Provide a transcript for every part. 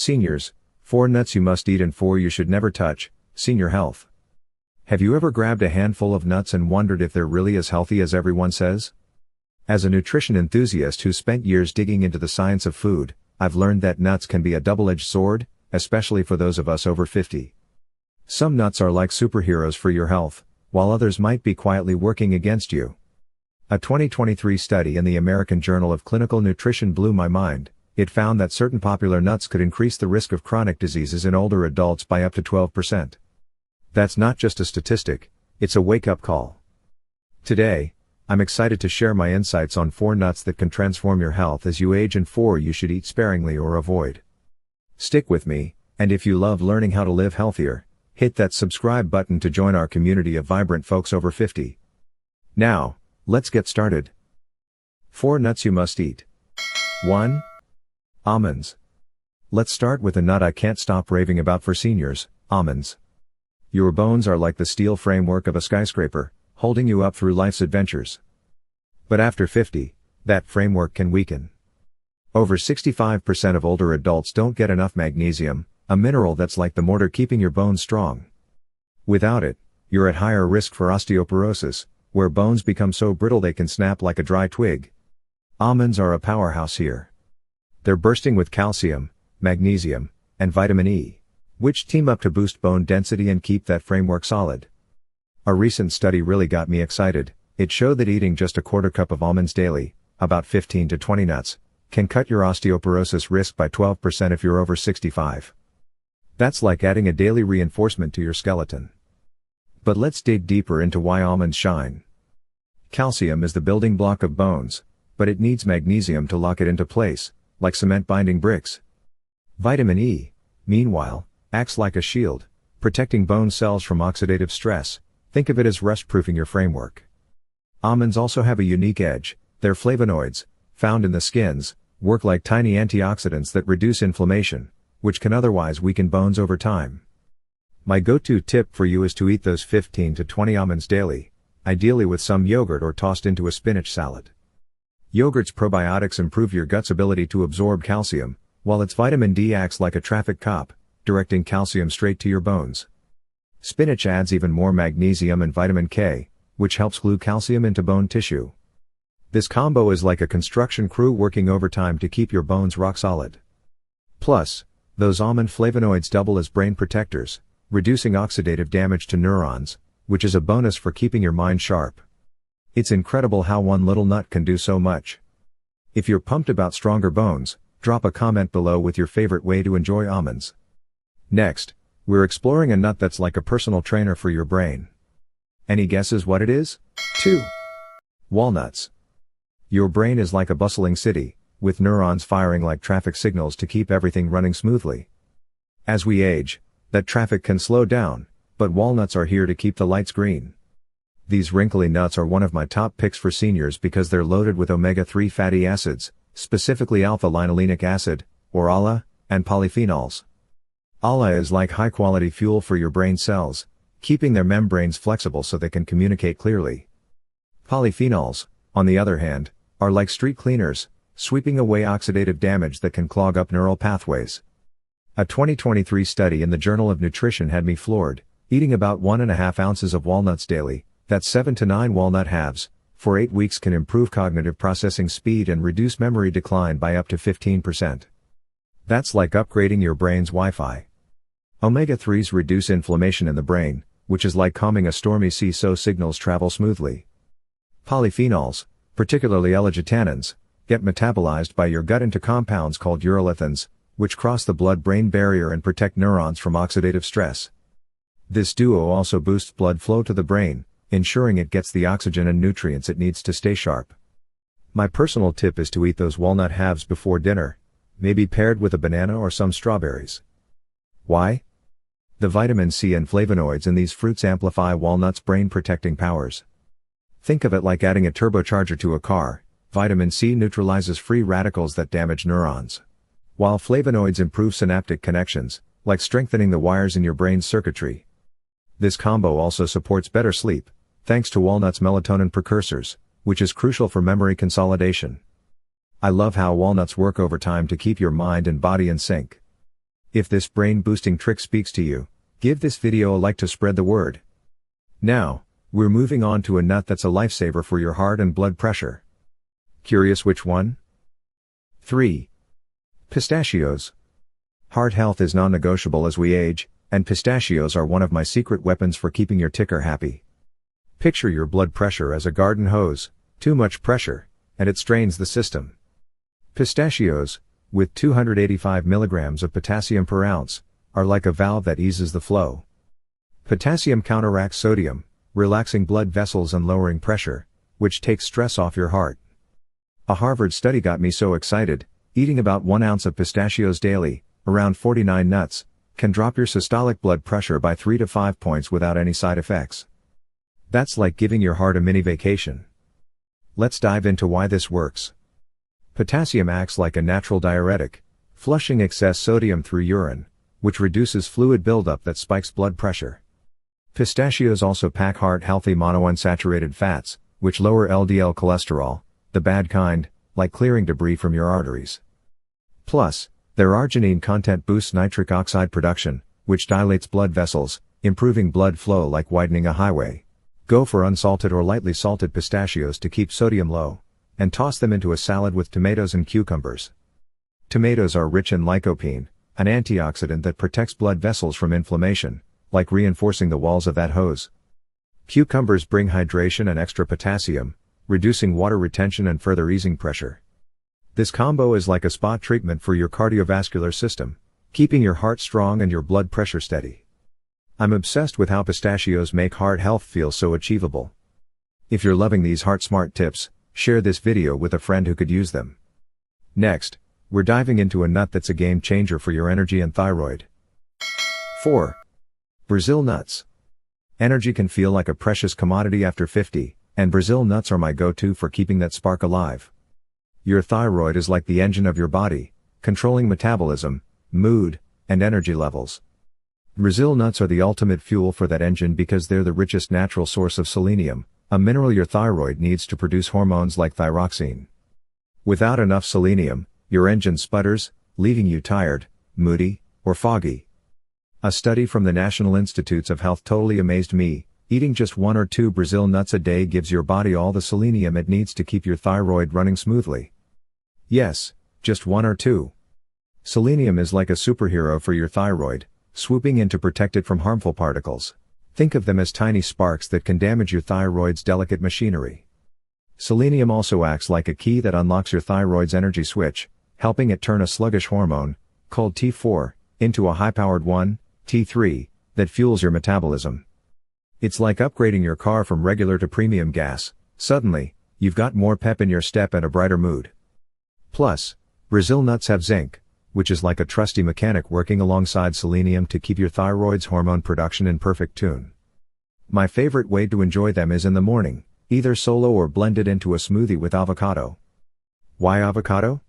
Seniors, 4 nuts you must eat and 4 you should never touch. Senior health. Have you ever grabbed a handful of nuts and wondered if they're really as healthy as everyone says? As a nutrition enthusiast who spent years digging into the science of food, I've learned that nuts can be a double-edged sword, especially for those of us over 50. Some nuts are like superheroes for your health, while others might be quietly working against you. A 2023 study in the American Journal of Clinical Nutrition blew my mind. It found that certain popular nuts could increase the risk of chronic diseases in older adults by up to 12%. That's not just a statistic, it's a wake-up call. Today, I'm excited to share my insights on 4 nuts that can transform your health as you age and 4 you should eat sparingly or avoid. Stick with me, and if you love learning how to live healthier, hit that subscribe button to join our community of vibrant folks over 50. Now, let's get started. 4 nuts you must eat. 1. Almonds. Let's start with a nut I can't stop raving about for seniors, almonds. Your bones are like the steel framework of a skyscraper, holding you up through life's adventures. But after 50, that framework can weaken. Over 65% of older adults don't get enough magnesium, a mineral that's like the mortar keeping your bones strong. Without it, you're at higher risk for osteoporosis, where bones become so brittle they can snap like a dry twig. Almonds are a powerhouse here. They're bursting with calcium, magnesium, and vitamin E, which team up to boost bone density and keep that framework solid. A recent study really got me excited. It showed that eating just a quarter cup of almonds daily, about 15 to 20 nuts, can cut your osteoporosis risk by 12% if you're over 65. That's like adding a daily reinforcement to your skeleton. But let's dig deeper into why almonds shine. Calcium is the building block of bones, but it needs magnesium to lock it into place, like cement binding bricks. Vitamin E, meanwhile, acts like a shield, protecting bone cells from oxidative stress. Think of it as rust-proofing your framework. Almonds also have a unique edge. Their flavonoids, found in the skins, work like tiny antioxidants that reduce inflammation, which can otherwise weaken bones over time. My go-to tip for you is to eat those 15 to 20 almonds daily, ideally with some yogurt or tossed into a spinach salad. Yogurt's probiotics improve your gut's ability to absorb calcium, while its vitamin D acts like a traffic cop, directing calcium straight to your bones. Spinach adds even more magnesium and vitamin K, which helps glue calcium into bone tissue. This combo is like a construction crew working overtime to keep your bones rock solid. Plus, those almond flavonoids double as brain protectors, reducing oxidative damage to neurons, which is a bonus for keeping your mind sharp. It's incredible how one little nut can do so much. If you're pumped about stronger bones, drop a comment below with your favorite way to enjoy almonds. Next, we're exploring a nut that's like a personal trainer for your brain. Any guesses what it is? 2. Walnuts. Your brain is like a bustling city, with neurons firing like traffic signals to keep everything running smoothly. As we age, that traffic can slow down, but walnuts are here to keep the lights green. These wrinkly nuts are one of my top picks for seniors because they're loaded with omega-3 fatty acids, specifically alpha-linolenic acid, or ALA, and polyphenols. ALA is like high-quality fuel for your brain cells, keeping their membranes flexible so they can communicate clearly. Polyphenols, on the other hand, are like street cleaners, sweeping away oxidative damage that can clog up neural pathways. A 2023 study in the Journal of Nutrition had me floored. Eating about 1.5 ounces of walnuts daily, that's 7 to 9 walnut halves, for 8 weeks can improve cognitive processing speed and reduce memory decline by up to 15%. That's like upgrading your brain's Wi-Fi. Omega-3s reduce inflammation in the brain, which is like calming a stormy sea so signals travel smoothly. Polyphenols, particularly L-glutanins, get metabolized by your gut into compounds called urolithins, which cross the blood-brain barrier and protect neurons from oxidative stress. This duo also boosts blood flow to the brain, ensuring it gets the oxygen and nutrients it needs to stay sharp. My personal tip is to eat those walnut halves before dinner, maybe paired with a banana or some strawberries. Why? The vitamin C and flavonoids in these fruits amplify walnuts' brain-protecting powers. Think of it like adding a turbocharger to a car. Vitamin C neutralizes free radicals that damage neurons, while flavonoids improve synaptic connections, like strengthening the wires in your brain's circuitry. This combo also supports better sleep, thanks to walnuts' melatonin precursors, which is crucial for memory consolidation. I love how walnuts work overtime to keep your mind and body in sync. If this brain-boosting trick speaks to you, give this video a like to spread the word. Now, we're moving on to a nut that's a lifesaver for your heart and blood pressure. Curious which one? 3. Pistachios. Heart health is non-negotiable as we age, and pistachios are one of my secret weapons for keeping your ticker happy. Picture your blood pressure as a garden hose, too much pressure, and it strains the system. Pistachios, with 285 milligrams of potassium per ounce, are like a valve that eases the flow. Potassium counteracts sodium, relaxing blood vessels and lowering pressure, which takes stress off your heart. A Harvard study got me so excited, eating about 1 ounce of pistachios daily, around 49 nuts, can drop your systolic blood pressure by 3 to 5 points without any side effects. That's like giving your heart a mini vacation. Let's dive into why this works. Potassium acts like a natural diuretic, flushing excess sodium through urine, which reduces fluid buildup that spikes blood pressure. Pistachios also pack heart-healthy monounsaturated fats, which lower LDL cholesterol, the bad kind, like clearing debris from your arteries. Plus, their arginine content boosts nitric oxide production, which dilates blood vessels, improving blood flow like widening a highway. Go for unsalted or lightly salted pistachios to keep sodium low, and toss them into a salad with tomatoes and cucumbers. Tomatoes are rich in lycopene, an antioxidant that protects blood vessels from inflammation, like reinforcing the walls of that hose. Cucumbers bring hydration and extra potassium, reducing water retention and further easing pressure. This combo is like a spa treatment for your cardiovascular system, keeping your heart strong and your blood pressure steady. I'm obsessed with how pistachios make heart health feel so achievable. If you're loving these heart-smart tips, share this video with a friend who could use them. Next, we're diving into a nut that's a game changer for your energy and thyroid. 4. Brazil nuts. Energy can feel like a precious commodity after 50, and Brazil nuts are my go-to for keeping that spark alive. Your thyroid is like the engine of your body, controlling metabolism, mood, and energy levels. Brazil nuts are the ultimate fuel for that engine because they're the richest natural source of selenium, a mineral your thyroid needs to produce hormones like thyroxine. Without enough selenium, your engine sputters, leaving you tired, moody, or foggy. A study from the National Institutes of Health totally amazed me. Eating just 1 or 2 Brazil nuts a day gives your body all the selenium it needs to keep your thyroid running smoothly. Yes, just 1 or 2. Selenium is like a superhero for your thyroid, swooping in to protect it from harmful particles. Think of them as tiny sparks that can damage your thyroid's delicate machinery. Selenium also acts like a key that unlocks your thyroid's energy switch, helping it turn a sluggish hormone, called T4, into a high-powered one, T3, that fuels your metabolism. It's like upgrading your car from regular to premium gas. Suddenly, you've got more pep in your step and a brighter mood. Plus, Brazil nuts have zinc, which is like a trusty mechanic working alongside selenium to keep your thyroid's hormone production in perfect tune. My favorite way to enjoy them is in the morning, either solo or blended into a smoothie with avocado. Why avocado?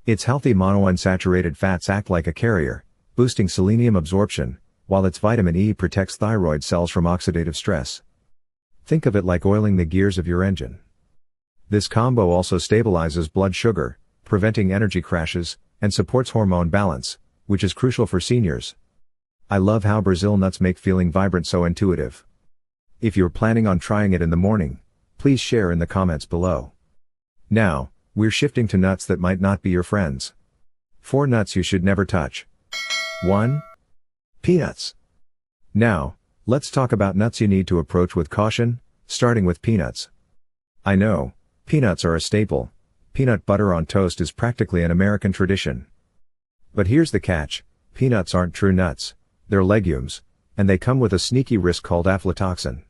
Its healthy monounsaturated fats act like a carrier, boosting selenium absorption, while its vitamin E protects thyroid cells from oxidative stress. Think of it like oiling the gears of your engine. This combo also stabilizes blood sugar, preventing energy crashes, and supports hormone balance, which is crucial for seniors. I love how Brazil nuts make feeling vibrant so intuitive. If you're planning on trying it in the morning, please share in the comments below. Now, we're shifting to nuts that might not be your friends. 4 nuts you should never touch. 1. Peanuts. Now, let's talk about nuts you need to approach with caution, starting with peanuts. I know, peanuts are a staple. Peanut butter on toast is practically an American tradition. But here's the catch, peanuts aren't true nuts, they're legumes, and they come with a sneaky risk called aflatoxin.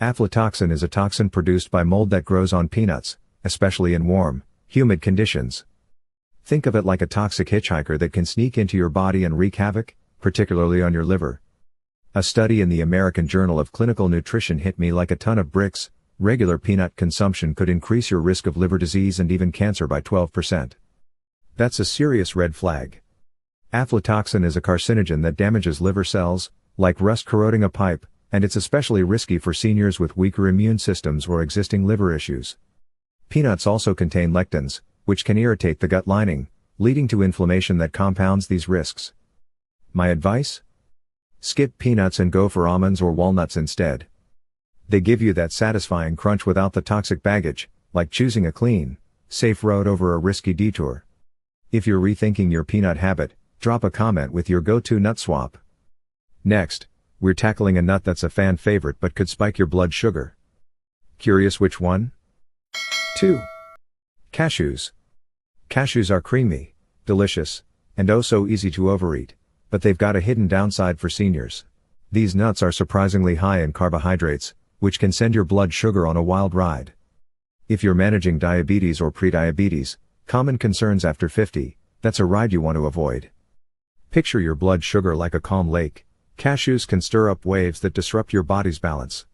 Aflatoxin is a toxin produced by mold that grows on peanuts, especially in warm, humid conditions. Think of it like a toxic hitchhiker that can sneak into your body and wreak havoc, particularly on your liver. A study in the American Journal of Clinical Nutrition hit me like a ton of bricks. Regular peanut consumption could increase your risk of liver disease and even cancer by 12%. That's a serious red flag. Aflatoxin is a carcinogen that damages liver cells, like rust corroding a pipe, and it's especially risky for seniors with weaker immune systems or existing liver issues. Peanuts also contain lectins, which can irritate the gut lining, leading to inflammation that compounds these risks. My advice? Skip peanuts and go for almonds or walnuts instead. They give you that satisfying crunch without the toxic baggage, like choosing a clean, safe road over a risky detour. If you're rethinking your peanut habit, drop a comment with your go-to nut swap. Next, we're tackling a nut that's a fan favorite but could spike your blood sugar. Curious which one? 2. Cashews. Cashews are creamy, delicious, and oh so easy to overeat, but they've got a hidden downside for seniors. These nuts are surprisingly high in carbohydrates, which can send your blood sugar on a wild ride. If you're managing diabetes or prediabetes, common concerns after 50, that's a ride you want to avoid. Picture your blood sugar like a calm lake. Cashews can stir up waves that disrupt your body's balance.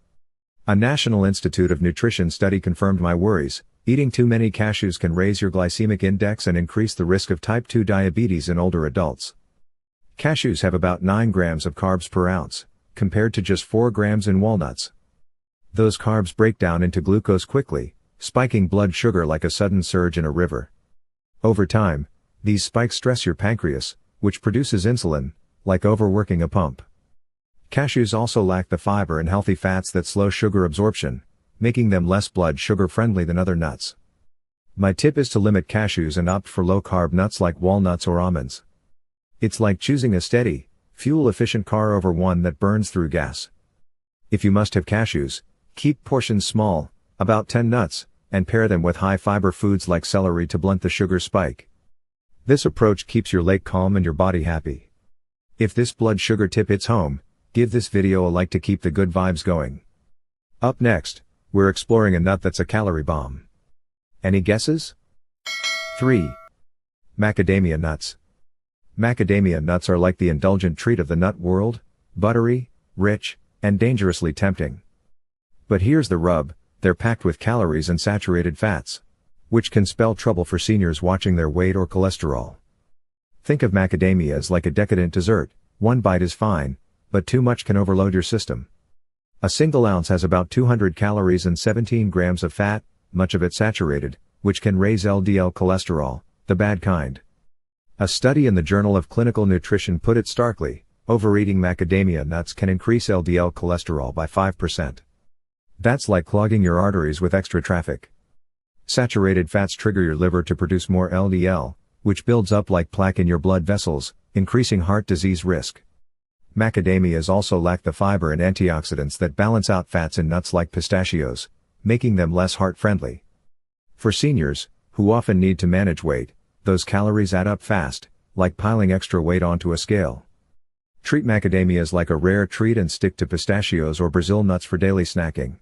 A National Institute of Nutrition study confirmed my worries. Eating too many cashews can raise your glycemic index and increase the risk of type 2 diabetes in older adults. Cashews have about 9 grams of carbs per ounce, compared to just 4 grams in walnuts. Those carbs break down into glucose quickly, spiking blood sugar like a sudden surge in a river. Over time, these spikes stress your pancreas, which produces insulin, like overworking a pump. Cashews also lack the fiber and healthy fats that slow sugar absorption, making them less blood sugar friendly than other nuts. My tip is to limit cashews and opt for low-carb nuts like walnuts or almonds. It's like choosing a steady, fuel-efficient car over one that burns through gas. If you must have cashews, keep portions small, about 10 nuts, and pair them with high-fiber foods like celery to blunt the sugar spike. This approach keeps your lake calm and your body happy. If this blood sugar tip hits home, give this video a like to keep the good vibes going. Up next, we're exploring a nut that's a calorie bomb. Any guesses? 3. Macadamia nuts. Macadamia nuts are like the indulgent treat of the nut world, buttery, rich, and dangerously tempting. But here's the rub, they're packed with calories and saturated fats, which can spell trouble for seniors watching their weight or cholesterol. Think of macadamia as like a decadent dessert. One bite is fine, but too much can overload your system. A single ounce has about 200 calories and 17 grams of fat, much of it saturated, which can raise LDL cholesterol, the bad kind. A study in the Journal of Clinical Nutrition put it starkly, overeating macadamia nuts can increase LDL cholesterol by 5%. That's like clogging your arteries with extra traffic. Saturated fats trigger your liver to produce more LDL, which builds up like plaque in your blood vessels, increasing heart disease risk. Macadamias also lack the fiber and antioxidants that balance out fats in nuts like pistachios, making them less heart-friendly. For seniors, who often need to manage weight, those calories add up fast, like piling extra weight onto a scale. Treat macadamias like a rare treat and stick to pistachios or Brazil nuts for daily snacking.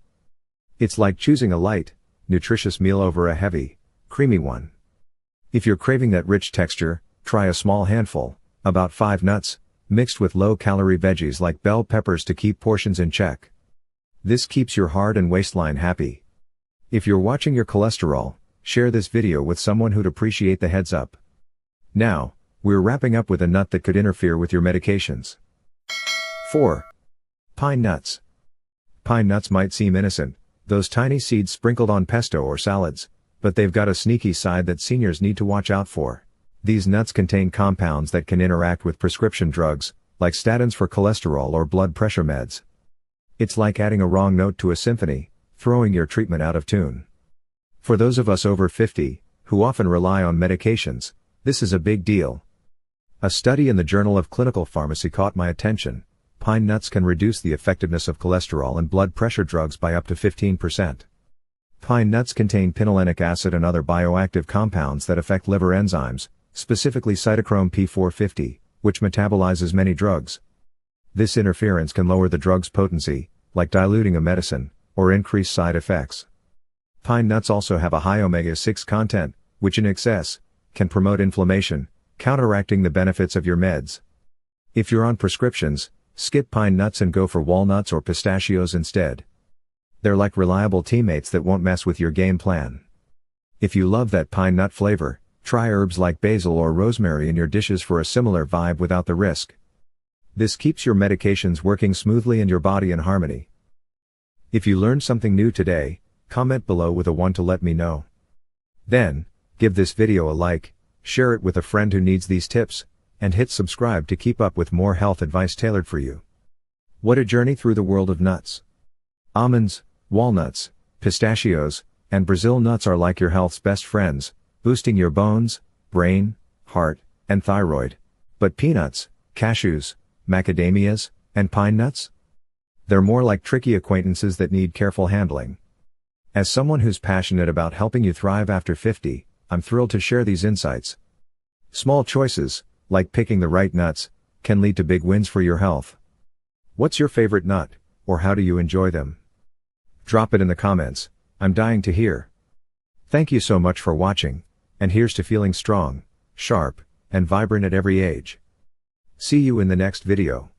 It's like choosing a light, nutritious meal over a heavy, creamy one. If you're craving that rich texture, try a small handful, about 5 nuts, mixed with low-calorie veggies like bell peppers to keep portions in check. This keeps your heart and waistline happy. If you're watching your cholesterol, share this video with someone who'd appreciate the heads up. Now, we're wrapping up with a nut that could interfere with your medications. 4. Pine nuts. Pine nuts might seem innocent, those tiny seeds sprinkled on pesto or salads, but they've got a sneaky side that seniors need to watch out for. These nuts contain compounds that can interact with prescription drugs, like statins for cholesterol or blood pressure meds. It's like adding a wrong note to a symphony, throwing your treatment out of tune. For those of us over 50, who often rely on medications, this is a big deal. A study in the Journal of Clinical Pharmacy caught my attention. Pine nuts can reduce the effectiveness of cholesterol and blood pressure drugs by up to 15%. Pine nuts contain pinolenic acid and other bioactive compounds that affect liver enzymes, specifically cytochrome P450, which metabolizes many drugs. This interference can lower the drug's potency, like diluting a medicine, or increase side effects. Pine nuts also have a high omega-6 content, which in excess, can promote inflammation, counteracting the benefits of your meds. If you're on prescriptions, skip pine nuts and go for walnuts or pistachios instead. They're like reliable teammates that won't mess with your game plan. If you love that pine nut flavor, try herbs like basil or rosemary in your dishes for a similar vibe without the risk. This keeps your medications working smoothly and your body in harmony. If you learned something new today, comment below with a 1 to let me know. Then, give this video a like, share it with a friend who needs these tips, and hit subscribe to keep up with more health advice tailored for you. What a journey through the world of nuts. Almonds, walnuts, pistachios, and Brazil nuts are like your health's best friends, boosting your bones, brain, heart, and thyroid. But peanuts, cashews, macadamias, and pine nuts? They're more like tricky acquaintances that need careful handling. As someone who's passionate about helping you thrive after 50, I'm thrilled to share these insights. Small choices, like picking the right nuts, can lead to big wins for your health. What's your favorite nut, or how do you enjoy them? Drop it in the comments, I'm dying to hear. Thank you so much for watching, and here's to feeling strong, sharp, and vibrant at every age. See you in the next video.